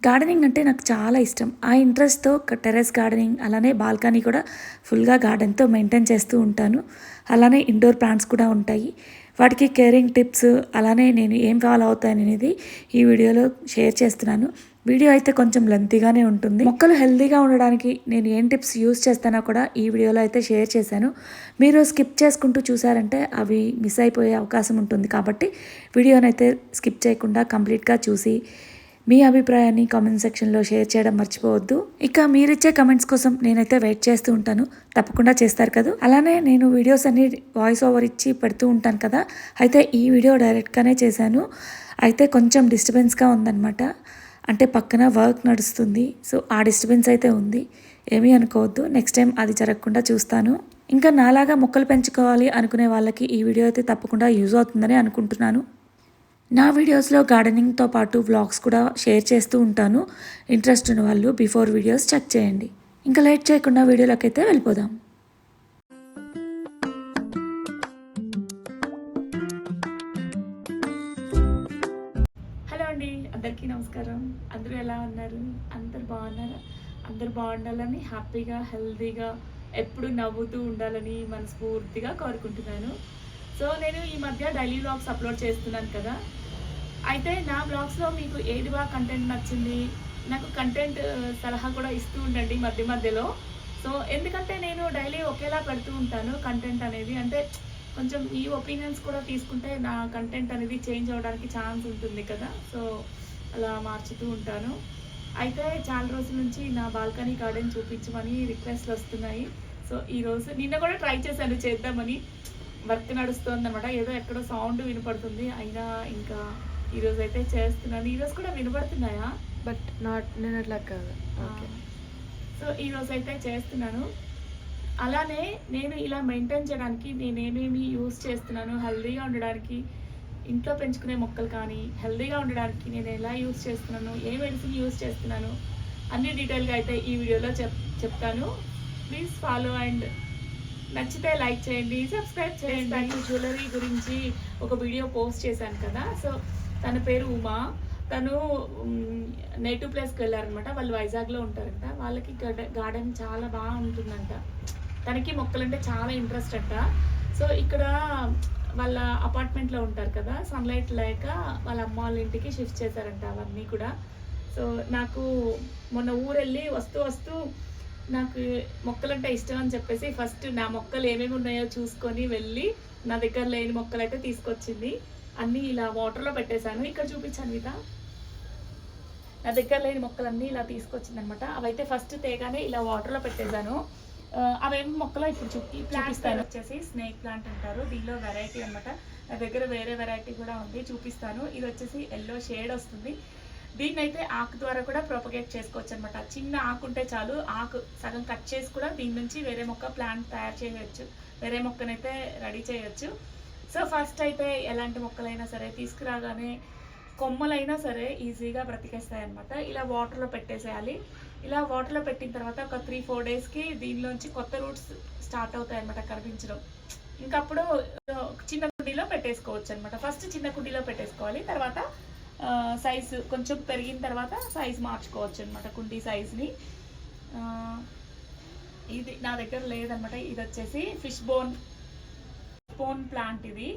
Gardening అంటే నాకు చాలా ఇష్టం. ఆ ఇంట్రెస్ట్‌తో టెర్రస్ గార్డెనింగ్ అలానే బాల్కనీ కూడా ఫుల్‌గా గార్డెన్‌తో మెయింటైన్ చేస్తూ ఉంటాను. అలానే ఇండోర్ ప్లాంట్స్ కూడా ఉంటాయి. వాటికి కేరింగ్ టిప్స్ అలానే నేను ఏం ఫాలో అవుతాననేది ఈ వీడియోలో షేర్ చేస్తున్నాను. వీడియో అయితే కొంచెం లెంతీగానే ఉంటుంది. మొక్కలు హెల్తీగా ఉండడానికి నేను ఏం టిప్స్ యూజ్ చేస్తానో కూడా ఈ వీడియోలో అయితే షేర్ చేశాను. మీరు స్కిప్ చేసుకుంటూ చూసారంటే అవి మిస్ అయిపోయే అవకాశం ఉంటుంది. కాబట్టి వీడియోనైతే స్కిప్ చేయకుండా కంప్లీట్‌గా చూసి మీ అభిప్రాయాన్ని కామెంట్ సెక్షన్లో షేర్ చేయడం మర్చిపోవద్దు. ఇక మీరిచ్చే కమెంట్స్ కోసం నేనైతే వెయిట్ చేస్తూ ఉంటాను. తప్పకుండా చేస్తారు కదా. అలానే నేను వీడియోస్ అన్ని వాయిస్ ఓవర్ ఇచ్చి పెడుతూ ఉంటాను కదా. అయితే ఈ వీడియో డైరెక్ట్గానే చేశాను. అయితే కొంచెం డిస్టర్బెన్స్గా ఉందన్నమాట. అంటే పక్కన వర్క్ నడుస్తుంది. సో ఆ డిస్టర్బెన్స్ అయితే ఉంది. ఏమీ అనుకోవద్దు. నెక్స్ట్ టైం అది జరగకుండా చూస్తాను. ఇంకా నాలాగా మొక్కలు పెంచుకోవాలి అనుకునే వాళ్ళకి ఈ వీడియో అయితే తప్పకుండా యూజ్ అవుతుందని అనుకుంటున్నాను. నా వీడియోస్లో గార్డెనింగ్తో పాటు వ్లాగ్స్ కూడా షేర్ చేస్తూ ఉంటాను. ఇంట్రెస్ట్ ఉన్న వాళ్ళు బిఫోర్ వీడియోస్ చెక్ చేయండి. ఇంకా లేట్ చేయకుండా వీడియోలోకి అయితే వెళ్ళిపోదాం. హలో అండి, అందరికీ నమస్కారం. అందరూ ఎలా ఉన్నారు? అందరు బాగున్నారా? అందరు బాగుండాలని, హ్యాపీగా హెల్తీగా ఎప్పుడు నవ్వుతూ ఉండాలని మనస్ఫూర్తిగా కోరుకుంటున్నాను. సో నేను ఈ మధ్య డైలీ వ్లాగ్స్ అప్లోడ్ చేస్తున్నాను కదా. అయితే నా బ్లాగ్స్లో మీకు ఏది బాగా కంటెంట్ నచ్చింది, నాకు కంటెంట్ సలహా కూడా ఇస్తూ ఉండండి మధ్య మధ్యలో. సో ఎందుకంటే నేను డైలీ ఒకేలా పెడుతూ ఉంటాను కంటెంట్ అనేది. అంటే కొంచెం ఈ ఒపీనియన్స్ కూడా తీసుకుంటే నా కంటెంట్ అనేది చేంజ్ అవ్వడానికి ఛాన్స్ ఉంటుంది కదా. సో అలా మార్చుతూ ఉంటాను. అయితే చాలా రోజుల నుంచి నా బాల్కనీ గార్డెన్ చూపించమని రిక్వెస్ట్లు వస్తున్నాయి. సో ఈరోజు నిన్న కూడా ట్రై చేశాను చేద్దామని. వర్క్ నడుస్తుంది అనమాట. ఏదో ఎక్కడో సౌండ్ వినపడుతుంది, అయినా ఇంకా ఈరోజు అయితే చేస్తున్నాను. ఈరోజు కూడా వినపడుతున్నాయా? బట్ నాట్ నేను అట్లా కాదు. ఓకే. సో ఈరోజు అయితే చేస్తున్నాను. అలానే నేను ఇలా మెయింటైన్ చేయడానికి నేను ఏమేమి యూజ్ చేస్తున్నాను, హెల్తీగా ఉండడానికి, ఇంట్లో పెంచుకునే మొక్కలు కానీ హెల్తీగా ఉండడానికి నేను ఎలా యూజ్ చేస్తున్నాను, ఏ మెడిసిన్ యూజ్ చేస్తున్నాను అన్ని డీటెయిల్గా అయితే ఈ వీడియోలో చెప్తాను. ప్లీజ్ ఫాలో అండ్ నచ్చితే లైక్ చేయండి, సబ్స్క్రైబ్ చేయండి. జ్యువెలరీ గురించి ఒక వీడియో పోస్ట్ చేశాను కదా. సో తన పేరు ఉమా. తను నేటివ్ ప్లేస్కి వెళ్ళారనమాట. వాళ్ళు వైజాగ్లో ఉంటారంట. వాళ్ళకి గార్డెన్ చాలా బాగా ఉంటుందంట. తనకి మొక్కలంటే చాలా ఇంట్రెస్ట్ అంట. సో ఇక్కడ వాళ్ళ అపార్ట్మెంట్లో ఉంటారు కదా, సన్లైట్ లేక వాళ్ళ అమ్మ వాళ్ళ ఇంటికి షిఫ్ట్ చేశారంట అవన్నీ కూడా. సో నాకు మొన్న ఊరెళ్ళి వస్తూ నాకు మొక్కలంటే ఇష్టం అని చెప్పేసి ఫస్ట్ నా మొక్కలు ఏమేమి ఉన్నాయో చూసుకొని వెళ్ళి నా దగ్గర లేని మొక్కలు అయితే తీసుకొచ్చింది. అన్నీ ఇలా వాటర్లో పెట్టేశాను. ఇక్కడ చూపించాను కదా, నా దగ్గర లేని మొక్కలన్నీ ఇలా తీసుకొచ్చింది అనమాట. అవైతే ఫస్ట్ తేగానే ఇలా వాటర్లో పెట్టేశాను. అవేమి మొక్కలో ఇప్పుడు చూపిస్తాను. వచ్చేసి స్నేక్ ప్లాంట్ అంటారు. దీనిలో వెరైటీ అనమాట. నా దగ్గర వేరే వెరైటీ కూడా ఉంది, చూపిస్తాను. ఇది వచ్చేసి ఎల్లో షేడ్ వస్తుంది. దీన్ని అయితే ఆకు ద్వారా కూడా ప్రొపగేట్ చేసుకోవచ్చు అనమాట. చిన్న ఆకు ఉంటే చాలు, ఆకు సగం కట్ చేసి కూడా దీని నుంచి వేరే మొక్క ప్లాంట్ తయారు చేయవచ్చు, వేరే మొక్కనైతే రెడీ చేయొచ్చు. సో ఫస్ట్ అయితే ఎలాంటి మొక్కలైనా సరే తీసుకురాగానే కొమ్మలైనా సరే ఈజీగా బ్రతికేస్తాయి అనమాట. ఇలా వాటర్లో పెట్టేసేయాలి. ఇలా వాటర్లో పెట్టిన తర్వాత ఒక 3-4 డేస్కి దీనిలోంచి కొత్త రూట్స్ స్టార్ట్ అవుతాయి అనమాట కనిపించడం. ఇంకప్పుడు చిన్న కుండీలో పెట్టేసుకోవచ్చు అనమాట. ఫస్ట్ చిన్న కుండీలో పెట్టేసుకోవాలి. తర్వాత సైజు కొంచెం పెరిగిన తర్వాత సైజు మార్చుకోవచ్చు అనమాట, కుండీ సైజ్ని. ఇది నా దగ్గర లేదనమాట. ఇది వచ్చేసి ఫిష్ బోన్ ప్లాంట్. ఇది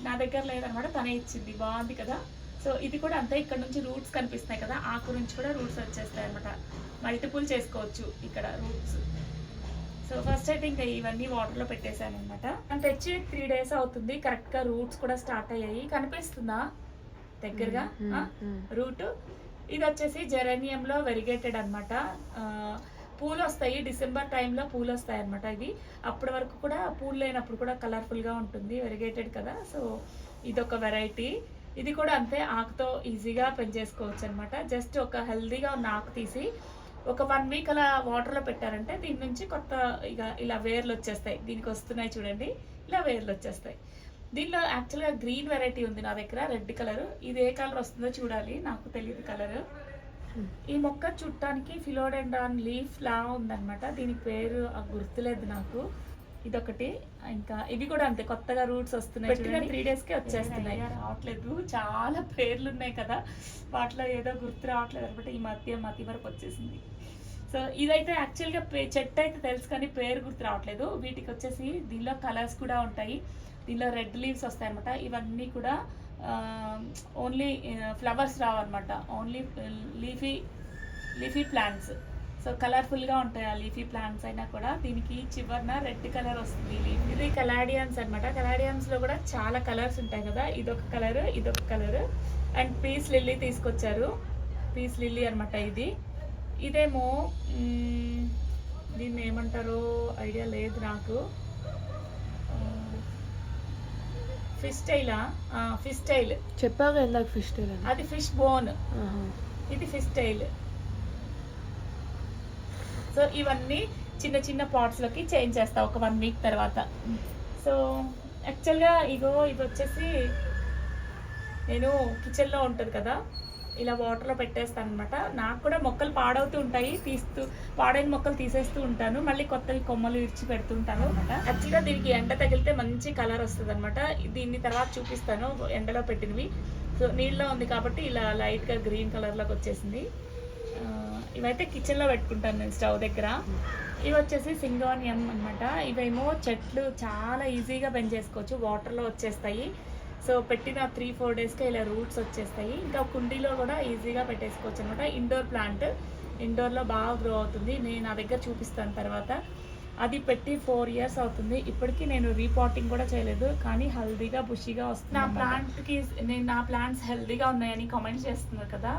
నా దగ్గర లేదనమాట, తనే ఇచ్చింది. బాగుంది కదా. సో ఇది కూడా అంతే. ఇక్కడ నుంచి రూట్స్ కనిపిస్తున్నాయి కదా, ఆకు నుంచి కూడా రూట్స్ వచ్చేస్తాయి అనమాట. మల్టిపుల్ చేసుకోవచ్చు ఇక్కడ రూట్స్. సో ఫస్ట్ అయితే ఇంకా ఇవన్నీ వాటర్లో పెట్టేశాను అనమాట. అని తెచ్చి 3 డేస్ అవుతుంది. కరెక్ట్గా రూట్స్ కూడా స్టార్ట్ అయ్యాయి. కనిపిస్తుందా దగ్గరగా రూట్? ఇది వచ్చేసి జెరేనియంలో వెరిగేటెడ్ అనమాట. పూలు వస్తాయి, డిసెంబర్ టైంలో పూలు వస్తాయి అనమాట. ఇది అప్పటి వరకు కూడా పూలు లేనప్పుడు కూడా కలర్ఫుల్గా ఉంటుంది, వెరిగేటెడ్ కదా. సో ఇదొక వెరైటీ. ఇది కూడా అంతే, ఆకుతో ఈజీగా పెంచేసుకోవచ్చు అనమాట. జస్ట్ ఒక హెల్దీగా ఉన్న ఆకు తీసి ఒక 1 వీక్ అలా వాటర్లో పెట్టారంటే దీని నుంచి కొత్త ఇలా వేర్లు వచ్చేస్తాయి. దీనికి వస్తున్నాయి చూడండి, ఇలా వేర్లు వచ్చేస్తాయి. దీనిలో యాక్చువల్గా గ్రీన్ వెరైటీ ఉంది నా దగ్గర, రెడ్ కలర్. ఇది ఏ కలర్ వస్తుందో చూడాలి, నాకు తెలియదు కలర్. ఈ మొక్క చుట్టానికి ఫిలోడెండాన్ లీఫ్ లా ఉందన్నమాట. దీని పేరు గుర్తులేదు నాకు. ఇదొకటి. ఇంకా ఇవి కూడా అంతే, కొత్తగా రూట్స్ వస్తున్నాయి. పెట్టిన 3 డేస్కే వచ్చేస్తున్నాయి. రావట్లేదు, చాలా పేర్లు ఉన్నాయి కదా, వాటిలో ఏదో గుర్తు రావట్లేదు అనమాట. ఈ మధ్య మతి వరకు వచ్చేసింది. సో ఇదైతే యాక్చువల్గా చెట్టు అయితే తెలుసు కానీ పేరు గుర్తు రావట్లేదు. వీటికి వచ్చేసి దీనిలో కలర్స్ కూడా ఉంటాయి. దీనిలో రెడ్ లీవ్స్ వస్తాయి అనమాట. ఇవన్నీ కూడా ఓన్లీ ఫ్లవర్స్ రావన్నమాట, ఓన్లీ లీఫీ ప్లాంట్స్. సో కలర్ఫుల్గా ఉంటాయి ఆ లీఫీ ప్లాంట్స్ అయినా కూడా. దీనికి చివరన రెడ్ కలర్ వస్తుంది లీఫ్. ఇది కలాడియన్స్ అనమాట. కలాడియన్స్లో కూడా చాలా కలర్స్ ఉంటాయి కదా, ఇదొక కలర్, ఇదొక కలర్. అండ్ పీస్ లిల్లీ తీసుకొచ్చారు, పీస్ లిల్లీ అనమాట ఇది. ఇదేమో దీన్ని ఏమంటారో ఐడియా లేదు నాకు. ఫిష్ టైలా, ఫిష్ టైల్ చెప్పాక ఇందాక ఫిష్ టైల్ అది ఫిష్ బోన్, ఇది ఫిష్ టైల్. సో ఇవన్నీ చిన్న చిన్న పాట్స్లోకి చేంజ్ చేస్తా ఒక 1 వీక్ తర్వాత. సో యాక్చువల్గా ఇగో ఇది వచ్చేసి నేను కిచెన్లో ఉంటుంది కదా, ఇలా వాటర్లో పెట్టేస్తాను అనమాట. నాకు కూడా మొక్కలు పాడవుతూ ఉంటాయి, పాడైన మొక్కలు తీసేస్తూ ఉంటాను, మళ్ళీ కొత్తవి కొమ్మలు ఇచ్చి పెడుతూ ఉంటాను అనమాట. యాక్చువల్గా దీనికి ఎండ తగిలితే మంచి కలర్ వస్తుంది అనమాట. దీన్ని తర్వాత చూపిస్తాను ఎండలో పెట్టినవి. సో నీళ్ళలో ఉంది కాబట్టి ఇలా లైట్గా గ్రీన్ కలర్లోకి వచ్చేసింది. ఇవైతే కిచెన్లో పెట్టుకుంటాను నేను స్టవ్ దగ్గర. ఇవి వచ్చేసి సింగోనియం అనమాట. ఇవేమో చెట్లు చాలా ఈజీగా పెంచేసుకోవచ్చు, వాటర్లో వచ్చేస్తాయి. సో పెట్టిన 3-4 డేస్కే ఇలా రూట్స్ వచ్చేస్తాయి. ఇంకా కుండీలో కూడా ఈజీగా పెట్టేసుకోవచ్చు అనమాట. ఇండోర్ ప్లాంట్, ఇండోర్లో బాగా గ్రో అవుతుంది. నేను నా దగ్గర చూపిస్తాను తర్వాత. అది పెట్టి 4 ఇయర్స్ అవుతుంది. ఇప్పటికీ నేను రీపాటింగ్ కూడా చేయలేదు, కానీ హెల్దీగా బుషీగా వస్తుంది. నా ప్లాంట్స్ హెల్దీగా ఉన్నాయని కామెంట్ చేస్తున్నారు కదా,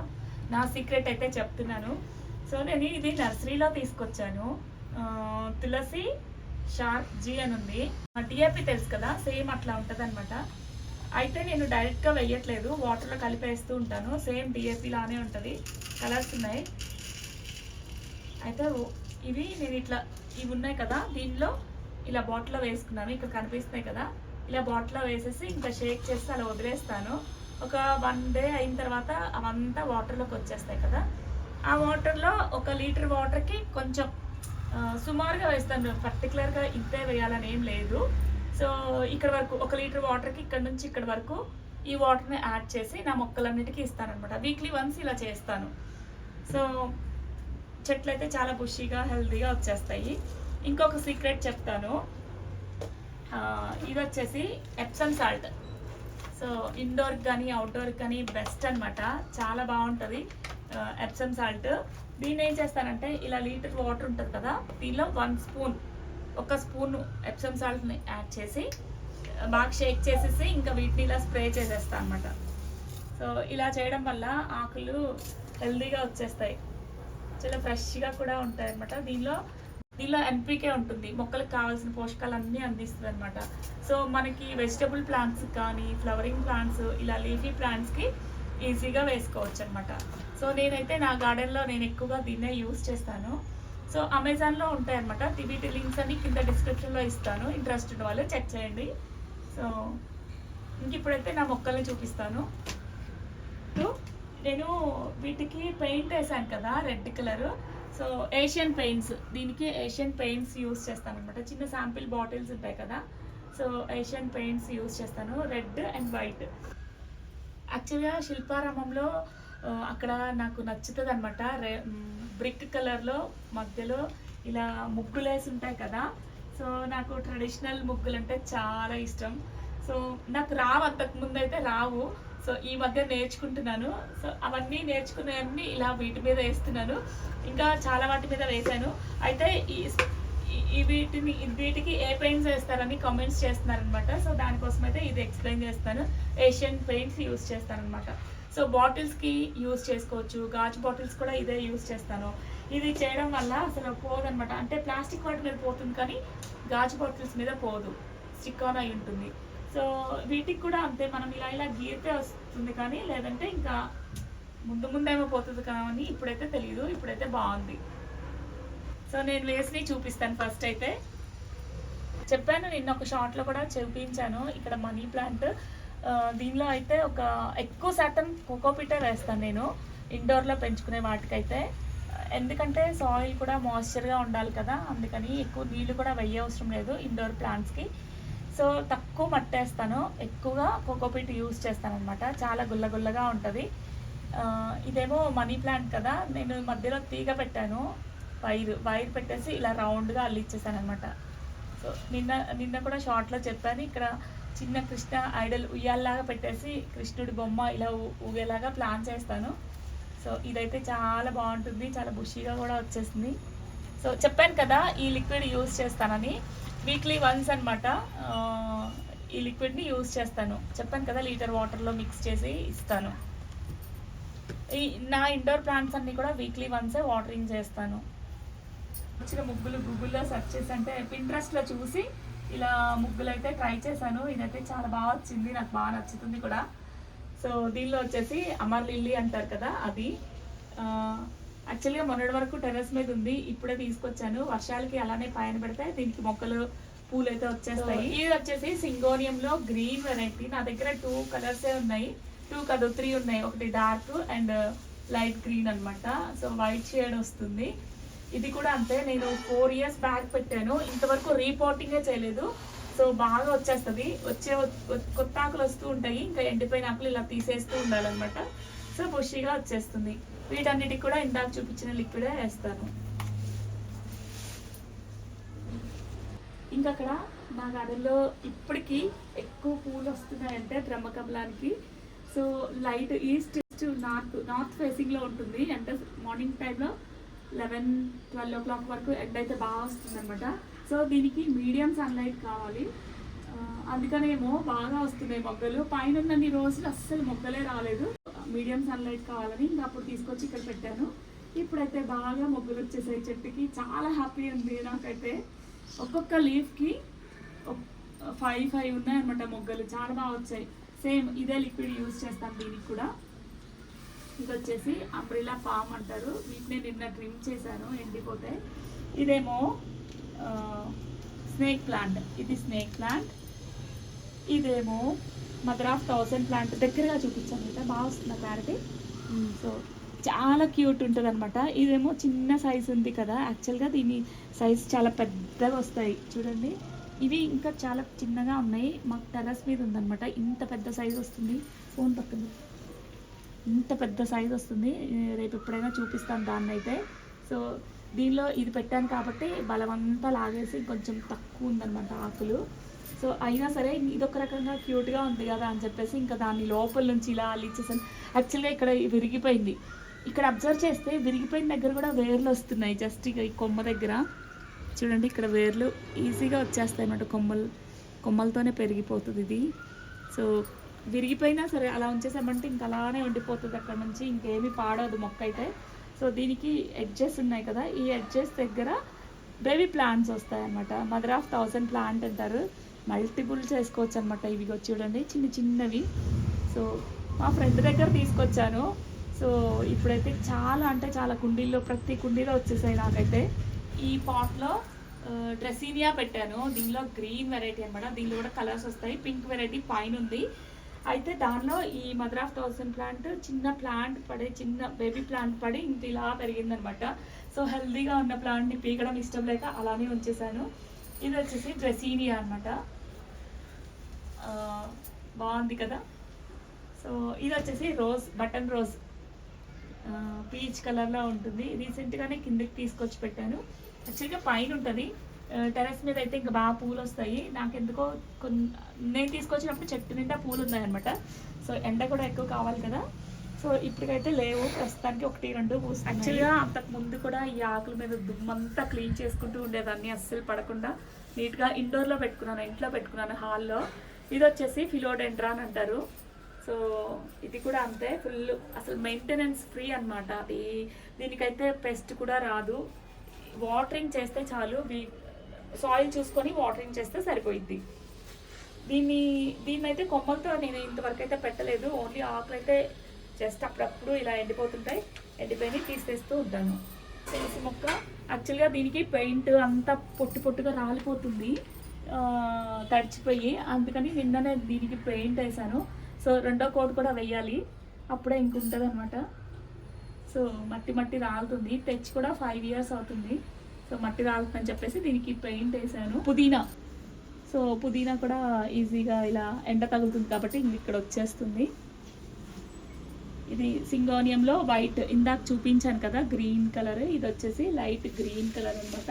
నా సీక్రెట్ అయితే చెప్తున్నాను. సో నేను ఇది నర్సరీలో తీసుకొచ్చాను. తులసి షార్క్ జీ అని ఉంది. డిఏపి తెలుసు కదా, సేమ్ అట్లా ఉంటుంది అనమాట. అయితే నేను డైరెక్ట్గా వేయట్లేదు, వాటర్లో కలిపేస్తూ ఉంటాను. సేమ్ డిఏపి లానే ఉంటుంది, కలర్స్ ఉన్నాయి. అయితే ఇవి నేను ఇవి ఉన్నాయి కదా, దీనిలో ఇలా బాటిల్లో వేసుకున్నాను. ఇక్కడ కనిపిస్తున్నాయి కదా, ఇలా బాటిల్లో వేసేసి ఇంకా షేక్ చేసి అలా వదిలేస్తాను. ఒక 1 డే అయిన తర్వాత అవంతా వాటర్లోకి వచ్చేస్తాయి కదా. ఆ వాటర్లో 1 లీటర్ వాటర్కి కొంచెం సుమారుగా వేస్తాను, పర్టికులర్గా ఇంతే వేయాలని ఏం లేదు. సో ఇక్కడ వరకు 1 లీటర్ వాటర్కి ఇక్కడ నుంచి ఇక్కడ వరకు ఈ వాటర్ని యాడ్ చేసి నా మొక్కలన్నిటికీ ఇస్తానమాట. వీక్లీ వన్స్ ఇలా చేస్తాను. సో చెట్లు అయితే చాలా బుషీగా హెల్తీగా వచ్చేస్తాయి. ఇంకొక సీక్రెట్ చెప్తాను. ఇది వచ్చేసి ఎప్సమ్ సాల్ట్. సో ఇండోర్కి కానీ అవుట్డోర్కి కానీ బెస్ట్ అనమాట, చాలా బాగుంటుంది ఎప్సమ్ సాల్ట్. దీన్ని ఏం చేస్తానంటే ఇలా లీటర్ వాటర్ ఉంటుంది కదా, దీనిలో 1 స్పూన్ ఎప్సమ్ సాల్ట్ని యాడ్ చేసి బాగా షేక్ చేసేసి ఇంకా వీటిని ఇలా స్ప్రే చేసేస్తాను అనమాట. సో ఇలా చేయడం వల్ల ఆకులు హెల్దీగా వచ్చేస్తాయి, చాలా ఫ్రెష్గా కూడా ఉంటాయి అనమాట. దీనిలో ఎన్పికే ఉంటుంది, మొక్కలకు కావాల్సిన పోషకాలు అన్నీ అందిస్తుంది అనమాట. సో మనకి వెజిటబుల్ ప్లాంట్స్ కానీ ఫ్లవరింగ్ ప్లాంట్స్ ఇలా లీఫీ ప్లాంట్స్కి ఈజీగా వేసుకోవచ్చు అనమాట. సో నేనైతే నా గార్డెన్లో నేను ఎక్కువగా దీన్నే యూస్ చేస్తాను. సో అమెజాన్లో ఉంటాయి అనమాట. వీటి లింక్స్ అన్ని కింద డిస్క్రిప్షన్లో ఇస్తాను, ఇంట్రెస్ట్ ఉన్న వాళ్ళు చెక్ చేయండి. సో ఇంక ఇప్పుడైతే నా మొక్కల్ని చూపిస్తాను. నేను వీటికి పెయింట్ వేసాను కదా red colour. So Asian paints, దీనికి ఏషియన్ పెయింట్స్ యూస్ చేస్తాను అనమాట. చిన్న శాంపిల్ బాటిల్స్ ఉంటాయి కదా, సో ఏషియన్ పెయింట్స్ యూస్ చేస్తాను, రెడ్ అండ్ వైట్. యాక్చువల్గా శిల్పారామంలో అక్కడ నాకు నచ్చుతుంది అనమాట. బ్రిక్ కలర్లో మధ్యలో ఇలా ముగ్గులు వేసి ఉంటాయి కదా. సో నాకు ట్రెడిషనల్ ముగ్గులు అంటే చాలా ఇష్టం. సో నాకు రావు, అంతకుముందు అయితే రావు. సో ఈ మధ్య నేర్చుకుంటున్నాను. సో అవన్నీ నేర్చుకునేవన్నీ ఇలా వీటి మీద వేస్తున్నాను, ఇంకా చాలా వాటి మీద వేసాను. అయితే వీటికి ఏ పెయింట్స్ వేస్తారని కామెంట్స్ చేస్తున్నారనమాట. సో దానికోసం అయితే ఇది ఎక్స్ప్లెయిన్ చేస్తాను. ఏషియన్ పెయింట్స్ యూస్ చేస్తానమాట. సో బాటిల్స్కి యూస్ చేసుకోవచ్చు, గాజు బాటిల్స్ కూడా ఇదే యూస్ చేస్తాను. ఇది చేయడం వల్ల అసలు పోదనమాట. అంటే ప్లాస్టిక్ వాటి మీద పోతుంది కానీ గాజు బాటిల్స్ మీద పోదు, స్టిక్ ఆన్ అయి ఉంటుంది. సో వీటికి కూడా అంతే, మనం ఇలా గీరితే వస్తుంది కానీ లేదంటే ఇంకా ముందేమో పోతుంది కానీ ఇప్పుడైతే తెలియదు. ఇప్పుడైతే బాగుంది. సో నేను వేసి చూపిస్తాను. ఫస్ట్ అయితే చెప్పాను, నిన్న ఒక షార్ట్లో కూడా చూపించాను. ఇక్కడ మనీ ప్లాంట్, దీనిలో అయితే ఎక్కువ శాతం కోకోపీటే వేస్తాను నేను ఇండోర్లో పెంచుకునే వాటికైతే. ఎందుకంటే సాయిల్ కూడా మాయిశ్చర్గా ఉండాలి కదా, అందుకని ఎక్కువ నీళ్ళు కూడా వేయవసరం లేదు ఇండోర్ ప్లాంట్స్కి. సో తక్కువ మట్టేస్తాను, ఎక్కువగా కోకోపీట్ యూస్ చేస్తాను అనమాట. చాలా గుల్లగుల్లగా ఉంటుంది. ఇదేమో మనీ ప్లాంట్ కదా, నేను మధ్యలో తీగ పెట్టాను, వైర్ పెట్టేసి ఇలా రౌండ్గా అల్లిచ్చేసాను అనమాట. సో నిన్న కూడా షార్ట్లో చెప్పాను, ఇక్కడ చిన్న కృష్ణ ఐడల్ ఉయ్యాల్లాగా పెట్టేసి కృష్ణుడి బొమ్మ ఇలా ఊగేలాగా ప్లాన్ చేస్తాను. సో ఇదైతే చాలా బాగుంటుంది, చాలా బుషీగా కూడా వచ్చేసింది. సో చెప్పాను కదా ఈ లిక్విడ్ యూస్ చేస్తానని, వీక్లీ వన్స్ అనమాట ఈ లిక్విడ్ని యూస్ చేస్తాను. చెప్పాను కదా లీటర్ వాటర్లో మిక్స్ చేసి ఇస్తాను. నా ఇండోర్ ప్లాంట్స్ అన్నీ కూడా వీక్లీ వన్సే వాటరింగ్ చేస్తాను. వచ్చిన ముగ్గులు గూగుల్లో సెర్చ్ చేసి అంటే పింట్రెస్ట్లో చూసి ఇలా ముగ్గులు అయితే ట్రై చేశాను. ఇదైతే చాలా బాగా వచ్చింది, నాకు బాగా నచ్చుతుంది కూడా. సో దీనిలో వచ్చేసి అమర్ లిల్లీ అంటారు కదా, అది యాక్చువల్గా మొన్నటి వరకు టెర్రస్ మీద ఉంది, ఇప్పుడే తీసుకొచ్చాను. వర్షాలకి అలానే పైన పెడితే దీనికి మొక్కలు పూలు అయితే వచ్చేస్తాయి. ఇది వచ్చేసి సింగోనియంలో గ్రీన్ వెరైటీ. నా దగ్గర 2 కలర్సే ఉన్నాయి, 2 కాదు 3 ఉన్నాయి. ఒకటి డార్క్ అండ్ లైట్ గ్రీన్ అనమాట. సో వైట్ షేడ్ వస్తుంది. ఇది కూడా అంతే, నేను 4 years బ్యాక్ పెట్టాను, ఇంతవరకు రీపోర్టింగే చేయలేదు. సో బాగా వచ్చేస్తుంది, కొత్త ఆకులు వస్తూ ఉంటాయి, ఇంకా ఎండిపోయిన ఆకులు ఇలా తీసేస్తూ ఉండాలన్నమాట. సో బుషీగా వచ్చేస్తుంది. వీటన్నిటికి కూడా ఇందాక చూపించిన లిక్విడే వేస్తాను. ఇంకా అక్కడ నా గార్డెన్లో ఇప్పటికీ ఎక్కువ పూలు వస్తున్నాయంటే బ్రహ్మకమలానికి. సో లైట్ ఈస్ట్ నార్త్ ఫేసింగ్లో ఉంటుంది, అంటే మార్నింగ్ టైంలో 11-12 o'clock వరకు ఎండ్ అయితే బాగా వస్తుంది అనమాట. సో దీనికి మీడియం సన్లైట్ కావాలి, అందుకనేమో బాగా వస్తున్నాయి మొగ్గలు. పైన ఉన్నన్ని రోజులు అస్సలు మొగ్గలే రాలేదు, మీడియం సన్లైట్ కావాలని ఇంకా అప్పుడు తీసుకొచ్చి ఇక్కడ పెట్టాను. ఇప్పుడైతే బాగా మొగ్గలు వచ్చేసాయి చెట్టుకి, చాలా హ్యాపీ ఉంది నాకైతే. ఒక్కొక్క లీఫ్కి 5 ఉన్నాయన్నమాట మొగ్గలు, చాలా బాగా వచ్చాయి. సేమ్ ఇదే లిక్విడ్ యూజ్ చేస్తాను దీనికి కూడా. ఇది వచ్చేసి అంబ్రిల్లా పామ్ అంటారు, వీటిని నిన్న ట్రిమ్ చేశాను ఎండిపోతే. ఇదేమో స్నేక్ ప్లాంట్, ఇది స్నేక్ ప్లాంట్. ఇదేమో మదర్ ఆఫ్ 1000 ప్లాంట్. దగ్గరగా చూపించాను కదా, బాగా వస్తుంది క్లారిటీ. సో చాలా క్యూట్ ఉంటుంది అనమాట. ఇదేమో చిన్న సైజు ఉంది కదా, యాక్చువల్గా దీని సైజ్ చాలా పెద్దగా వస్తాయి చూడండి. ఇవి ఇంకా చాలా చిన్నగా ఉన్నాయి, మాకు టెర్రస్ మీద ఉందన్నమాట. ఇంత పెద్ద సైజు వస్తుంది, ఫోన్ పక్కన ఇంత పెద్ద సైజు వస్తుంది. రేపు ఎప్పుడైనా చూపిస్తాను దాన్ని అయితే. సో దీనిలో ఇది పెట్టాను కాబట్టి బలమంతా లాగేసి కొంచెం తక్కువ ఉందన్నమాట ఆకులు. సో అయినా సరే ఇదొక రకంగా క్యూట్గా ఉంది కదా అని చెప్పేసి ఇంకా దాన్ని లోపల నుంచి ఇలా అల్లిచ్చేసాను. యాక్చువల్గా ఇక్కడ విరిగిపోయింది, ఇక్కడ అబ్జర్వ్ చేస్తే విరిగిపోయిన దగ్గర కూడా వేర్లు వస్తున్నాయి. జస్ట్ ఇక ఈ కొమ్మ దగ్గర చూడండి, ఇక్కడ వేర్లు ఈజీగా వచ్చేస్తాయి అన్నమాట. కొమ్మలతోనే పెరిగిపోతుంది ఇది. సో విరిగిపోయినా సరే అలా ఉంచేసామంటే ఇంకా అలానే ఉండిపోతుంది అక్కడ నుంచి, ఇంకేమీ పాడవదు మొక్క అయితే. సో దీనికి ఎడ్జెస్ ఉన్నాయి కదా, ఈ ఎడ్జెస్ దగ్గర బేబీ ప్లాంట్స్ వస్తాయి అన్నమాట. మదర్ ఆఫ్ 1000 ప్లాంట్ అంటారు, మల్టిపుల్ చేసుకోవచ్చు అనమాట. ఇవి చూడండి చిన్న చిన్నవి. సో మా ఫ్రెండ్ దగ్గర తీసుకొచ్చాను. సో ఇప్పుడైతే చాలా అంటే చాలా కుండీల్లో, ప్రతి కుండీలో వచ్చేసాయి నాకైతే. ఈ పాట్లో డ్రెసీనియా పెట్టాను, దీనిలో గ్రీన్ వెరైటీ అనమాట. దీనిలో కూడా కలర్స్ వస్తాయి, పింక్ వెరైటీ పైన ఉంది. అయితే దానిలో ఈ మదర్ ఆఫ్ 1000 ప్లాంట్ చిన్న ప్లాంట్ పడి, చిన్న బేబీ ప్లాంట్ పడి ఇంత ఇలా పెరిగిందనమాట. సో హెల్దీగా ఉన్న ప్లాంట్ని పీకడం ఇష్టం లేక అలానే ఉంచేసాను. ఇది వచ్చేసి డ్రెసీనియా అనమాట, బాగుంది కదా. సో ఇది వచ్చేసి రోజ్, బటన్ రోజ్, పీచ్ కలర్లో ఉంటుంది. రీసెంట్గానే కిందకి తీసుకొచ్చి పెట్టాను. యాక్చువల్గా పైన ఉంటుంది, టెర్రస్ మీద అయితే ఇంకా బాగా పూలు వస్తాయి. నాకు ఎందుకో నేను తీసుకొచ్చినప్పుడు చెట్టు నిండా పూలు ఉన్నాయన్నమాట. సో ఎండ కూడా ఎక్కువ కావాలి కదా. సో ఇప్పటికైతే లేవు, ప్రస్తుతానికి 1-2 పూస్తాయి. యాక్చువల్గా అంతకు ముందు కూడా ఈ ఆకుల మీద దుమ్మంతా క్లీన్ చేసుకుంటూ ఉండేదాన్ని, అస్సలు పడకుండా నీట్గా ఇండోర్లో పెట్టుకున్నాను, ఇంట్లో పెట్టుకున్నాను హాల్లో. ఇది వచ్చేసి ఫిలోడెండ్రాన్ అంటారు. సో ఇది కూడా అంతే, ఫుల్ అసలు మెయింటెనెన్స్ ఫ్రీ అనమాట. దీనికైతే పెస్ట్ కూడా రాదు, వాటరింగ్ చేస్తే చాలు, సాయిల్ చూసుకొని వాటరింగ్ చేస్తే సరిపోయిద్ది. దీన్ని అయితే కొమ్మలతో నేను ఇంతవరకు అయితే పెట్టలేదు, ఓన్లీ ఆకులు అయితే జస్ట్ అప్పుడప్పుడు ఇలా ఎండిపోతుంటాయి, ఎండిపోయి తీసేస్తూ ఉంటాను. తెలిసి మొక్క యాక్చువల్గా దీనికి పెయింట్ అంతా పొట్టుగా రాలిపోతుంది తడిచిపోయి, అందుకని నిన్ననే దీనికి పెయింట్ వేసాను. సో 2వ కోట్ కూడా వేయాలి, అప్పుడే ఇంకుంటుంది అనమాట. సో మట్టి మట్టి రాలుతుంది, తెచ్చి కూడా 5 years అవుతుంది. సో మట్టి రాలుతుందని చెప్పేసి దీనికి పెయింట్ వేసాను. పుదీనా, సో పుదీనా కూడా ఈజీగా ఇలా ఎండ తగులుతుంది కాబట్టి ఇక్కడ వచ్చేస్తుంది. ఇది సింగోనియంలో వైట్ ఇందాక చూపించాను కదా గ్రీన్ కలర్, ఇది వచ్చేసి లైట్ గ్రీన్ కలర్ అనమాట.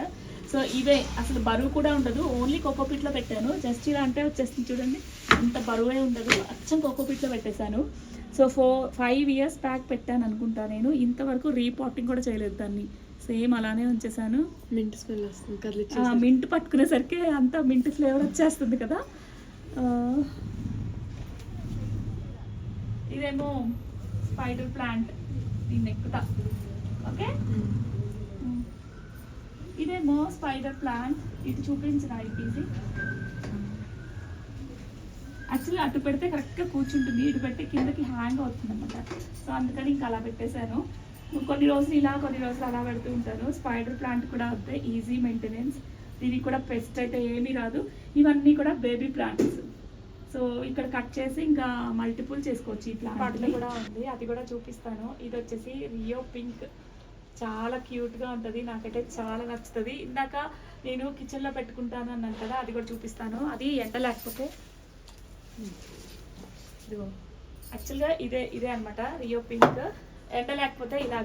సో ఇవే అసలు బరువు కూడా ఉండదు, ఓన్లీ కోకోపీట్లో పెట్టాను. జస్ట్ ఇలా అంటే వచ్చేస్తుంది చూడండి, అంత బరువే ఉండదు, అచ్చం కోకోపీట్లో పెట్టేశాను. సో 5 years బ్యాక్ పెట్టాను అనుకుంటా నేను, ఇంతవరకు రీపాటింగ్ కూడా చేయలేదు దాన్ని, సేమ్ అలానే ఉంచేసాను. మింట్ స్మెల్ వస్తుంది, మింట్ పట్టుకునేసరికి అంతా మింట్ ఫ్లేవర్ వచ్చేస్తుంది కదా. ఇదేమో స్పైడర్ ప్లాంట్, దీన్ని ఎక్కుతా. ఓకే, ఇదేమో స్పైడర్ ప్లాంట్, ఇది చూపించిన ఐపీసీ. యాక్చువల్లీ అటు పెడితే కరెక్ట్గా కూర్చుంటుంది, ఇటు పెడితే కిందకి హ్యాంగ్ అవుతుంది అనమాట. సో అందుకని ఇంకా అలా పెట్టేశాను. కొన్ని రోజులు ఇలా, కొన్ని రోజులు అలా పెడుతూ ఉంటాను. స్పైడర్ ప్లాంట్ కూడా అంతే, ఈజీ మెయింటెనెన్స్, దీనికి కూడా పెస్ట్ అయితే ఏమీ రాదు. ఇవన్నీ కూడా బేబీ ప్లాంట్స్. సో ఇక్కడ కట్ చేసి ఇంకా మల్టిపుల్ చేసుకోవచ్చు. ఈ ప్లాంట్ కూడా ఉంది, అది కూడా చూపిస్తాను. ఇది వచ్చేసి రియో పింక్, చాలా క్యూట్గా ఉంటుంది, నాకైతే చాలా నచ్చుతుంది. ఇందాక నేను కిచెన్లో పెట్టుకుంటాను అన్నాను కదా, అది కూడా చూపిస్తాను. అది ఎండ లేకపోతే ఇదిగో, యాక్చువల్గా ఇదే అనమాట రియో పింక్. ఎండ లేకపోతే ఇలా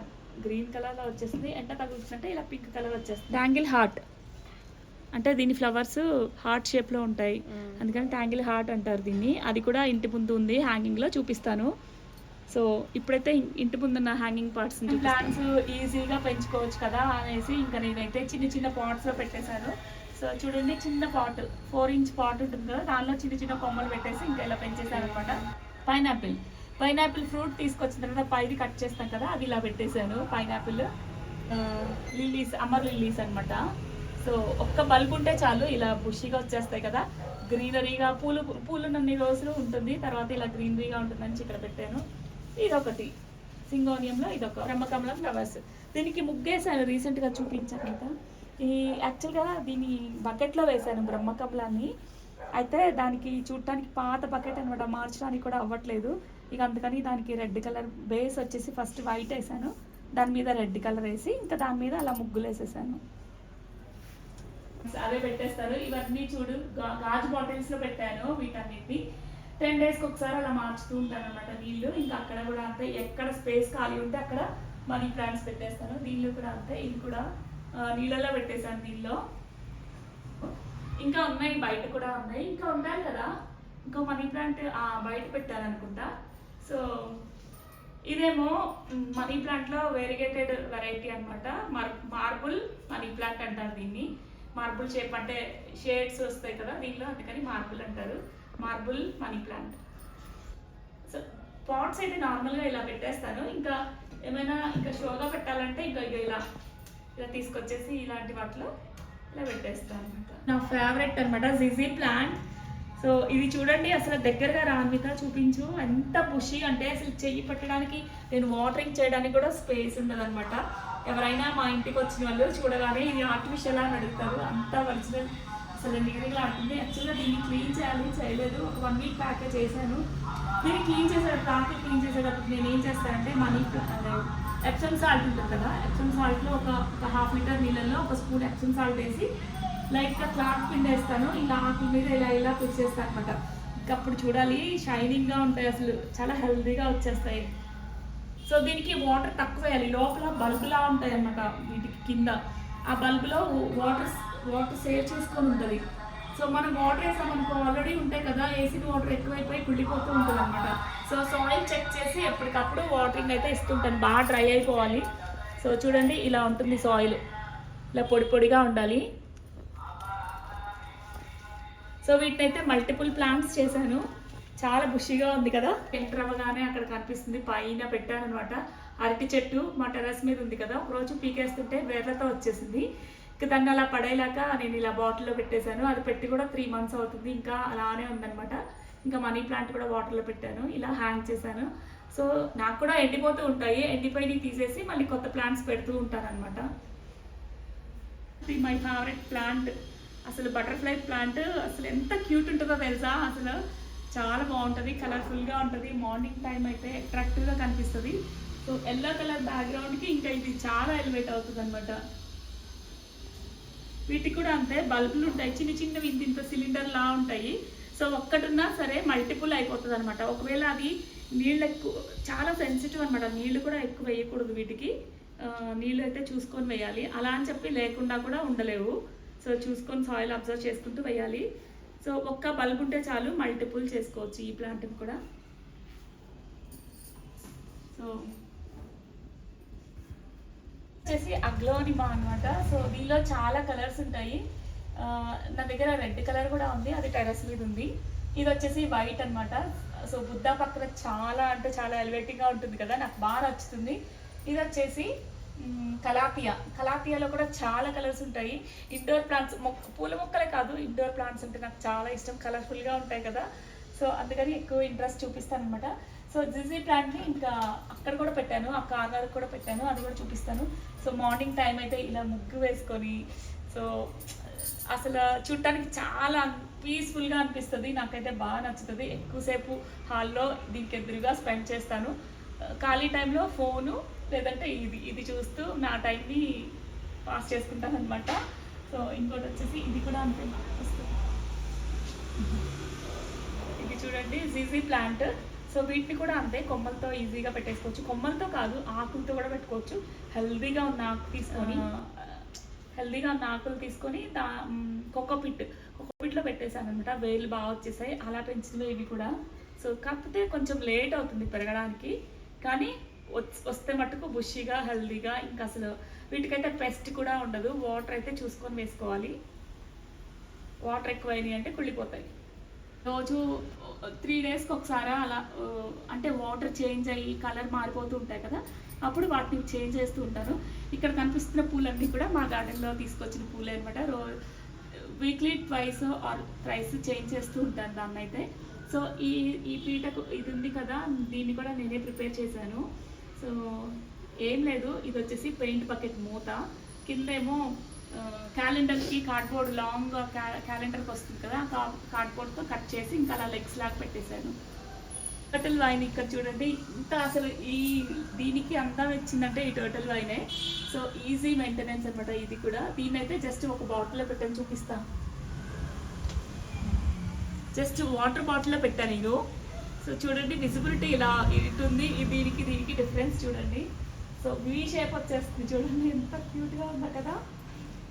గ్రీన్ కలర్లో వచ్చేస్తుంది, ఎండ తగులుతుంటే ఇలా పింక్ కలర్ వచ్చేస్తుంది. ట్యాంగిల్ హార్ట్ అంటే దీని ఫ్లవర్స్ హార్ట్ షేప్లో ఉంటాయి, అందుకని ట్యాంగిల్ హార్ట్ అంటారు దీన్ని. అది కూడా ఇంటి ముందు ఉంది, హ్యాంగింగ్లో చూపిస్తాను. సో ఇప్పుడైతే ఇంటి ముందున్న హ్యాంగింగ్ పార్ట్స్ ప్లాంట్స్ ఈజీగా పెంచుకోవచ్చు కదా అనేసి ఇంకా నేనైతే చిన్న చిన్న పాట్స్లో పెట్టేశాను. సో చూడండి, చిన్న పాట్ 4 inch పాట్ ఉంటుంది కదా, దానిలో చిన్న చిన్న కొమ్మలు పెట్టేసి ఇంకా ఇలా పెంచేసాను అనమాట. పైనాపిల్ ఫ్రూట్ తీసుకొచ్చిన తర్వాత పైది కట్ చేస్తాం కదా, అది ఇలా పెట్టేశాను. పైనాపిల్ లిల్లీస్, అమర్ లిల్లీస్ అనమాట. సో ఒక్క బల్బ్ ఉంటే చాలు, ఇలా బుషిగా వచ్చేస్తాయి కదా, గ్రీనరీగా పూలున్నన్ని రోజులు ఉంటుంది, తర్వాత ఇలా గ్రీనరీగా ఉంటుందని ఇక్కడ పెట్టాను. ఇదొకటి సింగోనియంలో, ఇదొక బ్రహ్మకమలం ఫ్లవర్స్. దీనికి ముగ్గేసాను, రీసెంట్గా చూపించాను కదా. ఈ యాక్చువల్గా దీన్ని బకెట్లో వేసాను బ్రహ్మకమలాన్ని, అయితే దానికి చూడటానికి పాత బకెట్ అనమాట, మార్చడానికి కూడా అవ్వట్లేదు. ఇక అందుకని దానికి రెడ్ కలర్ బేస్ వచ్చేసి ఫస్ట్ వైట్ వేసాను, దాని మీద రెడ్ కలర్ వేసి ఇంకా దాని మీద అలా ముగ్గులు వేసేసాను. అవే పెట్టేస్తారు. ఇవన్నీ చూడు గాజు బాటిల్స్లో పెట్టాను వీటన్నిటిని. 10 daysకి ఒకసారి అలా మార్చుతూ ఉంటాను అనమాట నీళ్ళు. ఇంకా అక్కడ కూడా అంతే, ఎక్కడ స్పేస్ ఖాళీ ఉంటే అక్కడ మనీ ప్లాంట్స్ పెట్టేస్తాను. దీనిలో కూడా అంతే, ఇది కూడా నీళ్ళలో పెట్టేశాను దీనిలో. ఇంకా ఉన్నాయి, బయట కూడా ఉన్నాయి, ఇంకా ఉండాలి కదా. ఇంకో మనీ ప్లాంట్ బయట పెట్టాను అనుకుంటా. సో ఇదేమో మనీ ప్లాంట్లో వేరిగేటెడ్ వెరైటీ అనమాట, మార్బుల్ మనీ ప్లాంట్ అంటారు దీన్ని. మార్బుల్ షేప్ అంటే షేడ్స్ వస్తాయి కదా దీనిలో, అందుకని మార్బుల్ అంటారు. Marble money plant. So pots అయితే నార్మల్గా ఇలా పెట్టేస్తాను. ఇంకా ఏమైనా ఇంకా షోగా పెట్టాలంటే ఇంకా ఇలా తీసుకొచ్చేసి ఇలాంటి వాటిలో ఇలా పెట్టేస్తాను అనమాట. నా ఫేవరెట్ అనమాట జిజీ ప్లాంట్. సో ఇది చూడండి, అసలు దగ్గరగా రాన్విక చూపించు, ఎంత బుషి అంటే అసలు చెయ్యి పెట్టడానికి, నేను వాటరింగ్ చేయడానికి కూడా స్పేస్ ఉండదు అనమాట. ఎవరైనా మా ఇంటికి వచ్చిన వాళ్ళు చూడగానే ఇది ఆర్టిఫిషియల్ అని అడుగుతారు, అంత ఒరిజినల్, అసలు నీట్గా ఉంటుంది. యాక్చువల్గా దీన్ని క్లీన్ చేయలేదు, ఒక 1 week బ్యాకే చేశాను. దీన్ని క్లీన్ క్లీన్ చేసేటప్పుడు నేను ఏం చేస్తానంటే మనీ ఎప్సమ్ సాల్ట్ ఉంటుంది కదా, ఎప్సమ్ సాల్ట్లో ఒక 1/2 liter నీళ్ళల్లో 1 spoon ఎప్సమ్ సాల్ట్ వేసి లైట్గా క్లాత్ పిండేస్తాను, ఇలా ఆకుల మీద ఇలా తుడిచేస్తాను అనమాట. ఇంకా అప్పుడు చూడాలి షైనింగ్గా ఉంటాయి, అసలు చాలా హెల్తీగా వచ్చేస్తాయి. సో దీనికి వాటర్ తక్కువ వేయాలి, లోపల బల్బులా ఉంటాయి అన్నమాట వీటికి కింద, ఆ బల్బులో వాటర్ సేవ్ చేసుకొని ఉంటుంది. సో మనం వాటర్ వేసామనుకో, ఆల్రెడీ ఉంటాయి కదా, వేసిన వాటర్ ఎక్కువైపోయి కుళ్ళిపోతూ ఉంటుంది అనమాట. సో సాయిల్ చెక్ చేసి ఎప్పటికప్పుడు వాటరింగ్ అయితే ఇస్తుంటాను, బాగా డ్రై అయిపోవాలి. సో చూడండి ఇలా ఉంటుంది సాయిల్, ఇలా పొడి పొడిగా ఉండాలి. సో వీటిని అయితే మల్టిపుల్ ప్లాంట్స్ చేశాను, చాలా బుషిగా ఉంది కదా. ఎంటర్ అవ్వగానే అక్కడ కనిపిస్తుంది, పైన పెట్టాను అనమాట. అరటి చెట్టు మా టెర్రస్ మీద ఉంది కదా, ఒకరోజు పీకేస్తుంటే వేర్లతో వచ్చేసింది. ఇంకా దాన్ని అలా పడేలాక నేను ఇలా బాటిల్లో పెట్టేశాను. అది పెట్టి కూడా 3 months అవుతుంది, ఇంకా అలానే ఉందనమాట. ఇంకా మనీ ప్లాంట్ కూడా వాటర్లో పెట్టాను, ఇలా హ్యాంగ్ చేశాను. సో నాకు కూడా ఎండిపోతూ ఉంటాయి, ఎండిపోయి తీసేసి మళ్ళీ కొత్త ప్లాంట్స్ పెడుతూ ఉంటాను అనమాట. మై ఫేవరెట్ ప్లాంట్ అసలు బటర్ఫ్లై ప్లాంట్, అసలు ఎంత క్యూట్ ఉంటుందో తెలుసా, అసలు చాలా బాగుంటుంది, కలర్ఫుల్గా ఉంటుంది. మార్నింగ్ టైం అయితే అట్రాక్టివ్గా కనిపిస్తుంది. సో ఎల్లో కలర్ బ్యాక్గ్రౌండ్కి ఇంకా ఇది చాలా ఎలివేట్ అవుతుంది అనమాట. వీటికి కూడా అంతే బల్బులు ఉంటాయి, చిన్న చిన్నవి ఇంత సిలిండర్ లా ఉంటాయి. సో ఒక్కటున్నా సరే మల్టిపుల్ అయిపోతుంది అనమాట. ఒకవేళ అది నీళ్ళు ఎక్కువ, చాలా సెన్సిటివ్ అనమాట, నీళ్ళు కూడా ఎక్కువ వేయకూడదు వీటికి. నీళ్ళు అయితే చూసుకొని వేయాలి. అలా అని చెప్పి లేకుండా కూడా ఉండలేవు. సో చూసుకొని సాయిల్ అబ్జర్వ్ చేసుకుంటూ వేయాలి. సో ఒక్క బల్బ్ ఉంటే చాలు, మల్టిపుల్ చేసుకోవచ్చు ఈ ప్లాంట్ని కూడా. సో వచ్చేసి అగ్లోనిమా అనమాట. సో దీనిలో చాలా కలర్స్ ఉంటాయి. నా దగ్గర రెడ్ కలర్ కూడా ఉంది, అది టెర్రస్ మీద ఉంది. ఇది వచ్చేసి వైట్ అనమాట. సో బుద్ధ పక్కన చాలా అంటే చాలా ఎలివేటింగ్గా ఉంటుంది కదా, నాకు బాగా నచ్చుతుంది. ఇది వచ్చేసి కలాపియాలో కూడా చాలా కలర్స్ ఉంటాయి. ఇండోర్ ప్లాంట్స్, పూల మొక్కలే కాదు, ఇండోర్ ప్లాంట్స్ అంటే నాకు చాలా ఇష్టం, కలర్ఫుల్గా ఉంటాయి కదా. సో అందుకని ఎక్కువ ఇంట్రెస్ట్ చూపిస్తాను అనమాట. సో జిజీ ప్లాంట్ని ఇంకా అక్కడ కూడా పెట్టాను, ఆ కార్నర్ కూడా పెట్టాను, అది కూడా చూపిస్తాను. సో మార్నింగ్ టైం అయితే ఇలా ముగ్గు వేసుకొని, సో అసలు చూడటానికి చాలా పీస్ఫుల్గా అనిపిస్తుంది. నాకైతే బాగా నచ్చుతుంది. ఎక్కువసేపు హాల్లో దీనికి ఎదురుగా స్పెండ్ చేస్తాను. ఖాళీ టైంలో ఫోను లేదంటే ఇది చూస్తూ నా టైంని పాస్ చేసుకుంటాను అనమాట. సో ఇంకోటి వచ్చేసి ఇది కూడా అంతే వస్తుంది. ఇది చూడండి జీజీ ప్లాంట్. సో వీటిని కూడా అంతే కొమ్మలతో ఈజీగా పెట్టేసుకోవచ్చు. కొమ్మలతో కాదు, ఆకులతో కూడా పెట్టుకోవచ్చు. హెల్దీగా ఉన్న ఆకులు తీసుకొని కోకోపిట్లో పెట్టేశాను అనమాట. వేలు బాగా వచ్చేసాయి, అలా పెంచిందో ఇవి కూడా. సో కాకపోతే కొంచెం లేట్ అవుతుంది పెరగడానికి, కానీ వస్తే మట్టుకు బుషిగా హెల్దీగా. ఇంకా అసలు వీటికైతే పెస్ట్ కూడా ఉండదు. వాటర్ అయితే చూసుకొని వేసుకోవాలి, వాటర్ ఎక్కువైనాయి అంటే కుళ్ళిపోతాయి. రోజు 3 డేస్కి ఒకసారి అలా అంటే వాటర్ చేంజ్ అయ్యి కలర్ మారిపోతూ ఉంటాయి కదా, అప్పుడు వాటిని చేంజ్ చేస్తూ ఉంటాను. ఇక్కడ కనిపిస్తున్న పూలన్నీ కూడా మా గార్డెన్లో తీసుకొచ్చిన పూలే అనమాట. వీక్లీ 2 or 3 చేంజ్ చేస్తూ ఉంటాను దాన్ని అయితే. సో ఈ పీటకు ఇది ఉంది కదా, దీన్ని కూడా నేనే ప్రిపేర్ చేశాను. సో ఏం లేదు, ఇది వచ్చేసి పెయింట్ బకెట్ మూత, కిందేమో క్యాలెండర్కి కార్డ్బోర్డ్ లాంగ్గా క్యాలెండర్కి వస్తుంది కదా, కార్డ్బోర్డ్తో కట్ చేసి ఇంకా అలా లెగ్స్ లాగా పెట్టేశాను. టర్టిల్ వైన్ ఇక్కడ చూడండి, ఇంత అసలు దీనికి అందం ఇచ్చిందంటే ఈ టర్టిల్ వైనే. సో ఈజీ మెయింటెనెన్స్ అనమాట ఇది కూడా. దీన్ని అయితే జస్ట్ ఒక బాటిల్లో పెట్టని చూపిస్తాను. జస్ట్ వాటర్ బాటిల్లో పెట్టాను నేను. సో చూడండి విజిబిలిటీ ఇలా ఇటుంది, దీనికి డిఫరెన్స్ చూడండి. సో వీ షేప్ వచ్చేస్తుంది చూడండి, ఎంత క్యూట్గా ఉందా కదా.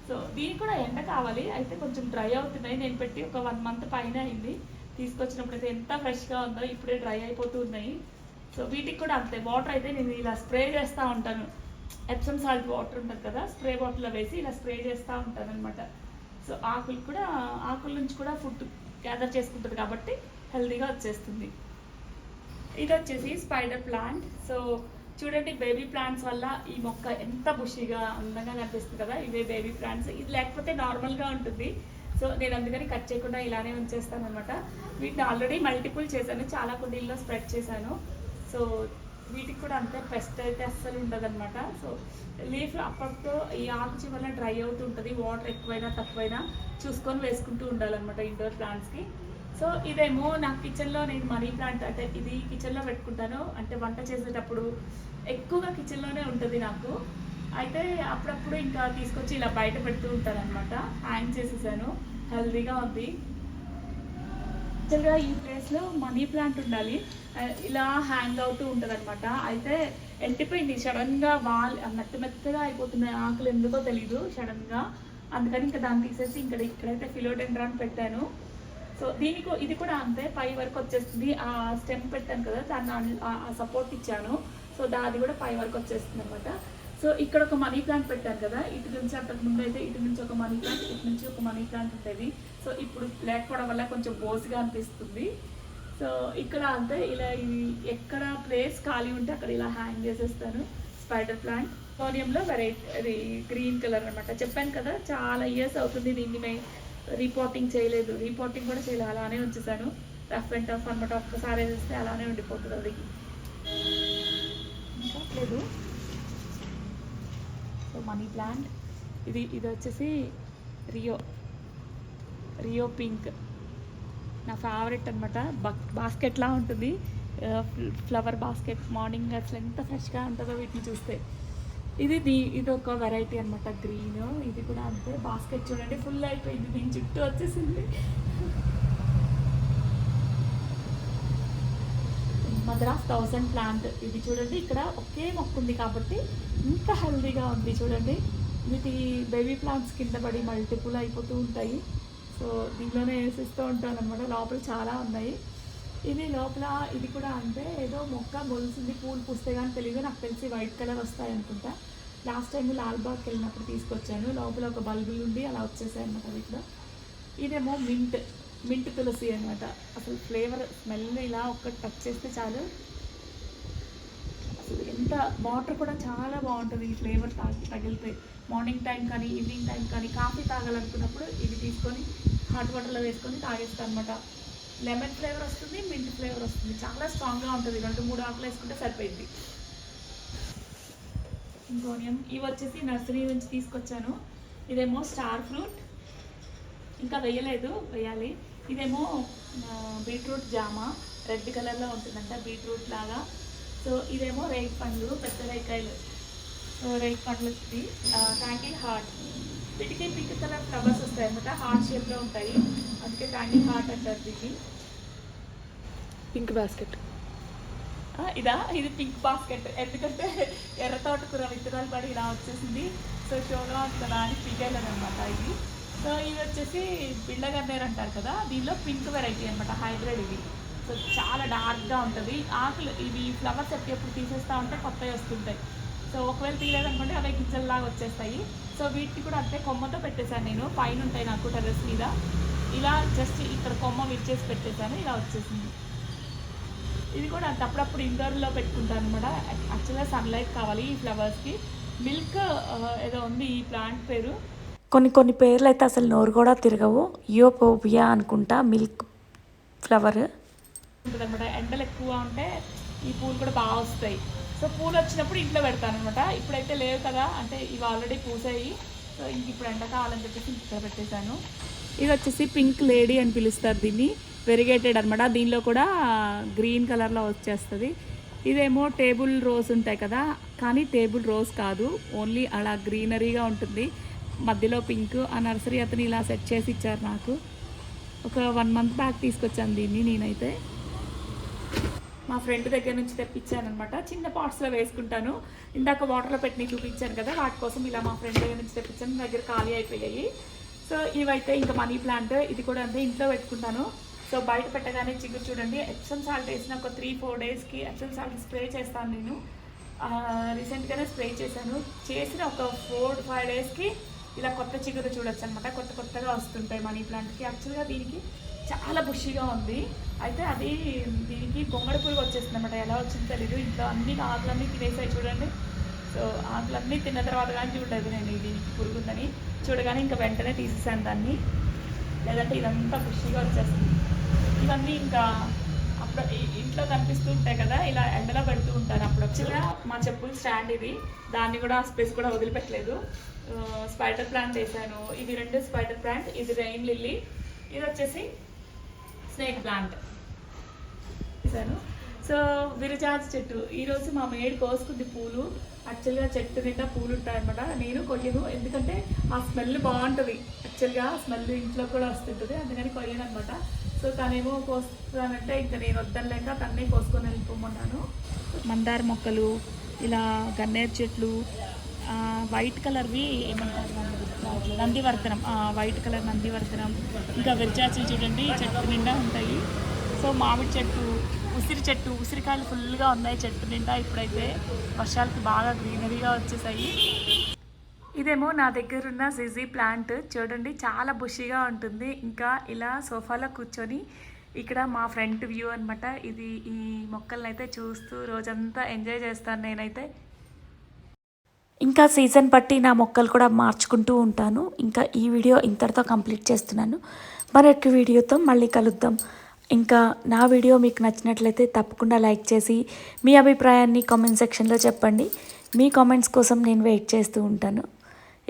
సో దీనికి కూడా ఎండ కావాలి, అయితే కొంచెం డ్రై అవుతున్నాయి. నేను పెట్టి ఒక 1 month పైన అయింది. తీసుకొచ్చినప్పుడు అయితే ఎంత ఫ్రెష్గా ఉందో, ఇప్పుడే డ్రై అయిపోతూ ఉన్నాయి. సో వీటికి కూడా అంతే, వాటర్ అయితే నేను ఇలా స్ప్రే చేస్తూ ఉంటాను. ఎప్సమ్ సాల్ట్ వాటర్ ఉంటుంది కదా, స్ప్రే బాటిల్లో వేసి ఇలా స్ప్రే చేస్తూ ఉంటాను అనమాట. సో ఆకుల నుంచి కూడా ఫుడ్ గ్యాదర్ చేసుకుంటుంది కాబట్టి హెల్తీగా వచ్చేస్తుంది. ఇది వచ్చేసి స్పైడర్ ప్లాంట్. సో చూడండి బేబీ ప్లాంట్స్ వల్ల ఈ మొక్క ఎంత బుషిగా అందంగా కనిపిస్తుంది కదా, ఇవే బేబీ ప్లాంట్స్. ఇది లేకపోతే నార్మల్గా ఉంటుంది. సో నేను అందుకని కట్ చేయకుండా ఇలానే ఉంచేస్తాను అనమాట. వీటిని ఆల్రెడీ మల్టిపుల్ చేశాను, చాలా కుండీల్లో స్ప్రెడ్ చేశాను. సో వీటికి కూడా అంతే, పెస్ట్ అయితే అస్సలు ఉండదన్నమాట. సో లీఫ్ అప్పటితో ఈ ఆకు చివరన డ్రై అవుతూ ఉంటుంది. వాటర్ ఎక్కువైనా తక్కువైనా చూసుకొని వేసుకుంటూ ఉండాలన్నమాట ఇండోర్ ప్లాంట్స్కి. సో ఇదేమో నా కిచెన్లో నేను మనీ ప్లాంట్, అంటే ఇది కిచెన్లో పెట్టుకుంటాను. అంటే వంట చేసేటప్పుడు ఎక్కువగా కిచెన్లోనే ఉంటుంది నాకు. అయితే అప్పుడప్పుడు ఇంకా తీసుకొచ్చి ఇలా బయట పెడుతూ ఉంటాను అనమాట. హ్యాంగ్ చేసేసాను, హెల్దీగా ఉంది. యాక్చువల్గా ఈ ప్లేస్లో మనీ ప్లాంట్ ఉండాలి, ఇలా హ్యాంగ్ అవుతూ ఉంటుంది అనమాట. అయితే ఎండిపోయింది సడన్గా, మెత్తగా అయిపోతున్నాయి ఆకులు, ఎందుకో తెలీదు సడన్గా. అందుకని ఇంకా దాన్ని తీసేసి ఇక్కడైతే ఫిలోడెండ్రాన్ పెట్టాను. సో ఇది కూడా అంతే, పై వరకు వచ్చేస్తుంది. ఆ స్టెమ్ పెట్టాను కదా, దాన్ని సపోర్ట్ ఇచ్చాను. సో అది కూడా పై వరకు వచ్చేస్తుంది అనమాట. సో ఇక్కడ ఒక మనీ ప్లాంట్ పెట్టాను కదా, ఇటు నుంచి అంతకుముందు అయితే ఇటు నుంచి ఒక మనీ ప్లాంట్, ఇటు నుంచి ఒక మనీ ప్లాంట్ ఉంటుంది. సో ఇప్పుడు లేకపోవడం వల్ల కొంచెం బోసిగా అనిపిస్తుంది. సో ఇక్కడ అంతే, ఇలా ఎక్కడ ప్లేస్ ఖాళీ ఉంటే అక్కడ ఇలా హ్యాంగ్ చేసేస్తాను స్పైడర్ ప్లాంట్. సోనియంలో వెరైటీ గ్రీన్ కలర్ అనమాట. చెప్పాను కదా చాలా ఇయర్స్ అవుతుంది దీన్ని రీపోటింగ్ చేయలేదు, రీపోటింగ్ కూడా చేయలేదు, అలానే ఉంచేసాను. రఫ్ అండ్ టఫ్ అనమాట, ఒక్కసారి వేస్తే అలానే ఉండిపోతుంది అది. ఇంకా లేదు. సో మనీ ప్లాంట్ ఇది వచ్చేసి రియో పింక్, నా ఫేవరెట్ అనమాట. బాస్కెట్లా ఉంటుంది, ఫ్లవర్ బాస్కెట్. మార్నింగ్ అసలు ఎంత ఫ్రెష్గా ఉంటుందో వీటిని చూస్తే. ఇది ఒక వెరైటీ అనమాట, గ్రీన్. ఇది కూడా అంతే. బాస్కెట్ చూడండి ఫుల్ అయిపోయింది, దీని చుట్టూ వచ్చేసింది. Mother of 1000 plant. ఇది చూడండి, ఇక్కడ ఒకే మొక్క ఉంది కాబట్టి ఇంత హెల్దీగా ఉంది చూడండి. వీటి బేబీ ప్లాంట్స్ కింద పడి మల్టిపుల్ అయిపోతూ ఉంటాయి. సో దీంట్లోనే వేసిస్తూ ఉంటాను అనమాట. లోపల చాలా ఉన్నాయి. ఇది లోపల ఇది కూడా అంతే, ఏదో మొక్క మొలిసింది, పూలు పూస్తే కానీ తెలియదు. నాకు తెలిసి వైట్ కలర్ వస్తాయి అనుకుంటా. లాస్ట్ టైం లాల్బాగ్కి వెళ్ళినప్పుడు తీసుకొచ్చాను. లోపల ఒక బల్బులు ఉండి అలా వచ్చేసాయి అనమాట వీటిలో. ఇదేమో మింట్ తులసి అనమాట. అసలు ఫ్లేవర్ స్మెల్ ఇలా ఒక్కటి టచ్ చేస్తే చాలు, అసలు ఎంత వాటర్ కూడా చాలా బాగుంటుంది ఈ ఫ్లేవర్ తగిలితే. మార్నింగ్ టైం కానీ ఈవినింగ్ టైం కానీ కాఫీ తాగాలనుకున్నప్పుడు ఇది తీసుకొని హాట్ వాటర్లో వేసుకొని తాగేస్తాను అనమాట. లెమన్ ఫ్లేవర్ వస్తుంది, మింట్ ఫ్లేవర్ వస్తుంది, చాలా స్ట్రాంగ్గా ఉంటుంది. 2-3 ఆకులు వేసుకుంటే సరిపోయింది. ఇంకోనియం ఇవి వచ్చేసి నర్సరీ నుంచి తీసుకొచ్చాను. ఇదేమో స్టార్ ఫ్రూట్, ఇంకా వేయాలి. ఇదేమో బీట్రూట్ జామ, రెడ్ కలర్లో ఉంటుందంట, బీట్రూట్ లాగా. సో ఇదేమో రేగి పండ్లు, పెద్ద రేగికాయలు. రేగి పండ్లు ట్యాంకిల్ హార్ట్. వీటికి పింక్ కలర్ ఫ్లవర్స్ వస్తాయి అన్నమాట, హార్ట్ షేప్లో ఉంటాయి, అందుకే ట్యాంకిల్ హార్ట్ అంటారు దీన్ని. Pink basket. ఇది పింక్ బాస్కెట్, ఎందుకంటే ఎర్ర తోటకూర విత్తనాలు పడి ఇలా వచ్చేసింది. సో షోగా కదా అని పీకేయాలని అనమాట ఇది. సో ఇవి వచ్చేసి బిళ్ళగన్నేరు అంటారు కదా, దీనిలో పింక్ వెరైటీ అనమాట, హైబ్రిడ్ ఇది. సో చాలా డార్క్గా ఉంటుంది. ఆకులు ఇవి ఫ్లవర్స్ ఎప్పుడు తీసేస్తూ ఉంటే కొత్తవి వస్తుంటాయి. సో ఒకవేళ తీయలేదనుకోండి అవే గింజల్లాగా వచ్చేస్తాయి. సో వీటికి కూడా అంతే కొమ్మతో పెట్టేశాను నేను. పైన ఉంటాయి నాకు టెర్రస్ మీద, ఇలా జస్ట్ ఇక్కడ కొమ్మ విచ్చేసి పెట్టేశాను, ఇలా వచ్చేసింది. ఇది కూడా అంత అప్పుడప్పుడు ఇండోర్లో పెట్టుకుంటాను అనమాట. యాక్చువల్గా సన్లైట్ కావాలి ఈ ఫ్లవర్స్కి. మిల్క్ ఏదో ఉంది ఈ ప్లాంట్ పేరు. కొన్ని పేర్లు అయితే అసలు నోరు కూడా తిరగవు. యూపోబియా అనుకుంటా మిల్క్ ఫ్లవర్ ఉంటుంది అనమాట. ఎండలు ఎక్కువ ఉంటే ఈ పూలు కూడా బాగా వస్తాయి. సో పూలు వచ్చినప్పుడు ఇంట్లో పెడతాను అనమాట. ఇప్పుడైతే లేవు కదా, అంటే ఇవి ఆల్రెడీ పూసాయి. సో ఇంక ఇప్పుడు ఎండాకాలం చెప్పేసి ఇక్కడ పెట్టేశాను. ఇది వచ్చేసి పింక్ లేడీ అని పిలుస్తారు దీన్ని, వెరిగేటెడ్ అనమాట. దీనిలో కూడా గ్రీన్ కలర్లో వచ్చేస్తుంది. ఇదేమో టేబుల్ రోజ్ ఉంటాయి కదా, కానీ టేబుల్ రోజ్ కాదు, ఓన్లీ అలా గ్రీనరీగా ఉంటుంది, మధ్యలో పింక్. ఆ నర్సరీ అతను ఇలా సెట్ చేసి ఇచ్చారు నాకు. ఒక 1 మంత్ బ్యాక్ తీసుకొచ్చాను దీన్ని నేనైతే. మా ఫ్రెండ్ దగ్గర నుంచి తెప్పించాను అనమాట. చిన్న పాట్స్లో వేసుకుంటాను. ఇందాక వాటర్లో పెట్టి చూపించాను కదా, వాటి కోసం ఇలా మా ఫ్రెండ్ దగ్గర నుంచి తెప్పించాను. నా దగ్గర ఖాళీ అయిపోయాయి. సో ఇవైతే ఇంకా మనీ ప్లాంట్, ఇది కూడా అంతే ఇంట్లో పెట్టుకుంటాను. సో బయట పెట్టగానే చిగురు చూడండి, ఎప్సమ్ సాల్ట్ వేసిన ఒక 3-4 డేస్కి ఎప్సమ్ సాల్ట్ స్ప్రే చేస్తాను నేను. రీసెంట్గానే స్ప్రే చేశాను. చేసిన ఒక 4-5 డేస్కి ఇలా కొత్త చిగురు చూడొచ్చు అనమాట. కొత్తగా వస్తుంటాయి మనీ ప్లాంట్కి. యాక్చువల్గా దీనికి చాలా బుషిగా ఉంది, అయితే అది దీనికి గొంగళి పురుగు వచ్చేస్తుంది అనమాట. ఎలా వచ్చిందో తెలీదు. ఇంట్లో అన్ని ఆకులన్నీ తినేసాయి చూడండి. సో ఆకులన్నీ తిన్న తర్వాత కానీ చూడలేదు నేను ఇది పురుగు ఉందని. చూడగానే ఇంకా వెంటనే తీసేసాను దాన్ని, లేదంటే ఇదంతా బుషిగా వచ్చేస్తుంది. ఇవన్నీ ఇంకా అప్పుడు ఇంట్లో కనిపిస్తూ ఉంటాయి కదా, ఇలా ఎండలో పెడుతూ ఉంటారు అప్పుడు. యాక్చువల్గా మా చెప్పుల స్టాండ్ ఇది, దాన్ని కూడా స్పేస్ కూడా వదిలిపెట్టలేదు. స్పైడర్ ప్లాంట్ వేసాను. ఇవి 2 స్పైడర్ ప్లాంట్, ఇది రెయిన్ లిల్లీ, ఇది వచ్చేసి స్నేక్ ప్లాంట్ వేసాను. సో విరజాజి చెట్టు, ఈరోజు మా మేడ్ కోసుకుంది పూలు. యాక్చువల్గా చెట్టు నిండా పూలు ఉంటాయన్నమాట. నేను కొయ్యను, ఎందుకంటే ఆ స్మెల్ బాగుంటుంది. యాక్చువల్గా స్మెల్ ఇంట్లో కూడా వస్తుంటుంది, అందుకని కొయ్యను అనమాట. సో తనేమో కోస్తానంటే ఇంకా నేను వద్దలేక తన్నే కోసుకొని వెళ్ళిపోమన్నాను. మందార మొక్కలు, ఇలా గన్నేరు చెట్లు, వైట్ కలర్వి ఏమంటారు నందివర్ధనం, వైట్ కలర్ నందివర్ధనం. ఇంకా విరజాజులు చూడండి చెట్టు నిండా ఉంటాయి. సో మామిడి చెట్టు, ఉసిరి చెట్టు, ఉసిరికాయలు ఫుల్గా ఉన్నాయి చెట్టు నిండా. ఇప్పుడైతే వర్షాలకి బాగా గ్రీనరీగా వచ్చేసాయి. ఇదేమో నా దగ్గర ఉన్న జిజీ ప్లాంట్ చూడండి, చాలా బుషిగా ఉంటుంది. ఇంకా ఇలా సోఫాలో కూర్చొని ఇక్కడ మా ఫ్రంట్ వ్యూ అనమాట. ఇది ఈ మొక్కలను అయితే చూస్తూ రోజంతా ఎంజాయ్ చేస్తాను నేనైతే. ఇంకా సీజన్ బట్టి నా మొక్కలు కూడా మార్చుకుంటూ ఉంటాను. ఇంకా ఈ వీడియో ఇంతటితో కంప్లీట్ చేస్తున్నాను. మరొక వీడియోతో మళ్ళీ కలుద్దాం. ఇంకా నా వీడియో మీకు నచ్చినట్లయితే తప్పకుండా లైక్ చేసి మీ అభిప్రాయాన్ని కామెంట్ సెక్షన్లో చెప్పండి. మీ కామెంట్స్ కోసం నేను వెయిట్ చేస్తూ ఉంటాను.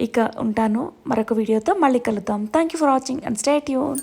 ఇక ఉంటాను, మరొక వీడియోతో మళ్ళీ కలుద్దాం. Thank you for watching and stay tune.